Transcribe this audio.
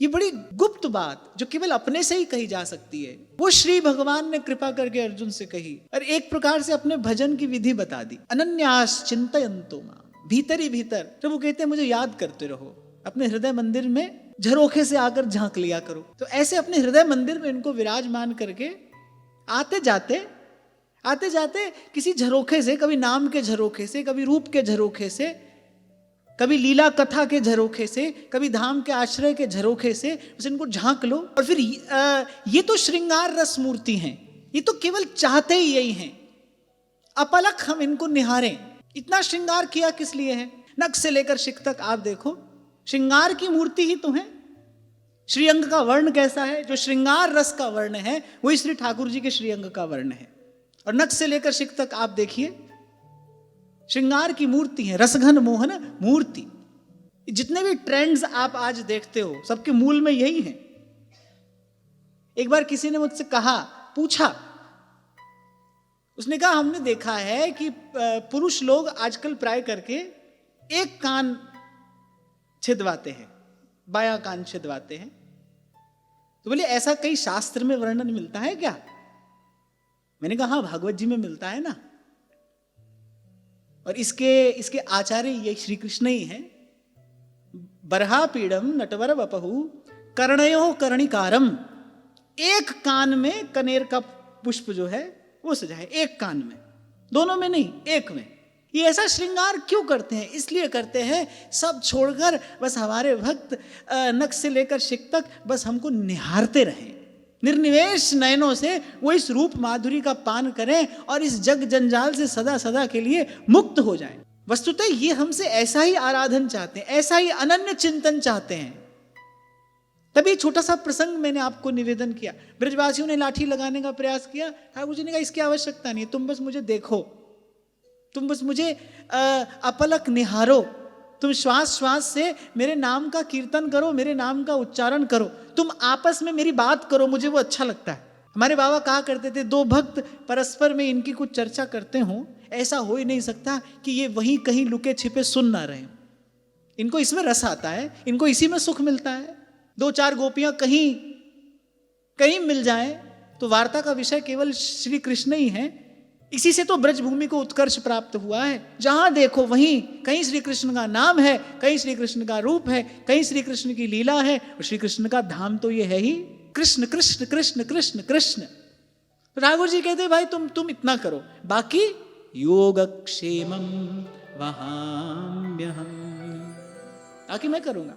ये बड़ी गुप्त बात जो केवल अपने से ही कही जा सकती है, वो श्री भगवान ने कृपा करके अर्जुन से कही और एक प्रकार से अपने भजन की विधि बता दी। अनन्यास चिंतयन्तो मां, भीतर ही भीतर प्रभु कहते हैं मुझे याद करते रहो, अपने हृदय मंदिर में झरोखे से आकर झांक लिया करो। तो ऐसे अपने हृदय मंदिर में इनको विराजमान करके आते जाते किसी झरोखे से, कभी नाम के झरोखे से, कभी रूप के झरोखे से, कभी लीला कथा के झरोखे से, कभी धाम के आश्रय के झरोखे से बस इनको झांक लो। और फिर ये तो श्रृंगार रस मूर्ति हैं, ये तो केवल चाहते ही यही हैं, अपलक हम इनको निहारें। इतना श्रृंगार किया किस लिए है? नख से लेकर शिख तक आप देखो, श्रृंगार की मूर्ति ही तो है। श्रीअंग का वर्ण कैसा है? जो श्रृंगार रस का वर्ण है वही श्री ठाकुर जी के श्रीअंग का वर्ण है। और नख से लेकर शिख तक आप देखिए, श्रृंगार की मूर्ति है, रसघन मोहन मूर्ति। जितने भी ट्रेंड्स आप आज देखते हो सबके मूल में यही है। एक बार किसी ने मुझसे पूछा, उसने कहा हमने देखा है कि पुरुष लोग आजकल प्राय करके एक कान छिदवाते हैं, बायां कान छिदवाते हैं। तो बोले ऐसा कई शास्त्र में वर्णन मिलता है क्या? मैंने कहा हाँ, भागवत जी में मिलता है ना। और इसके आचार्य ये श्री कृष्ण ही हैं। बरहा पीड़म नटवर वपहु कर्णयो कर्णिकारम, एक कान में कनेर का पुष्प जो है वो सजा है, एक कान में, दोनों में नहीं, एक में। ये ऐसा श्रृंगार क्यों करते हैं? इसलिए करते हैं सब छोड़कर बस हमारे भक्त नख से लेकर शिख तक बस हमको निहारते रहें, निर्निवेश नयनों से वो इस रूप माधुरी का पान करें और इस जग जंजाल से सदा सदा के लिए मुक्त हो जाएं। वस्तुतः ये हमसे ऐसा ही आराधन चाहते हैं, ऐसा ही अनन्य चिंतन चाहते हैं। तभी छोटा सा प्रसंग मैंने आपको निवेदन किया। ब्रजवासियों ने लाठी लगाने का प्रयास किया, ठाकुर जी ने कहा इसकी आवश्यकता नहीं है, तुम बस मुझे देखो, तुम बस मुझे अपलक निहारो, तुम श्वास श्वास से मेरे नाम का कीर्तन करो, मेरे नाम का उच्चारण करो, तुम आपस में मेरी बात करो, मुझे वो अच्छा लगता है। हमारे बाबा कहा करते थे, दो भक्त परस्पर में इनकी कुछ चर्चा करते हों, ऐसा हो ही नहीं सकता कि ये वहीं कहीं लुके छिपे सुन ना रहे। इनको इसमें रस आता है, इनको इसी में सुख मिलता है। दो चार गोपियां कहीं कहीं मिल जाएं तो वार्ता का विषय केवल श्री कृष्ण ही है। इसी से तो ब्रजभूमि को उत्कर्ष प्राप्त हुआ है। जहां देखो वहीं कहीं श्री कृष्ण का नाम है, कहीं श्री कृष्ण का रूप है, कहीं श्री कृष्ण की लीला है। और श्री कृष्ण का धाम तो ये है ही कृष्ण कृष्ण कृष्ण कृष्ण कृष्ण। ठाकुर जी कहते भाई तुम इतना करो, बाकी योगक्षेमं वहाम्यहम्, बाकी मैं करूंगा।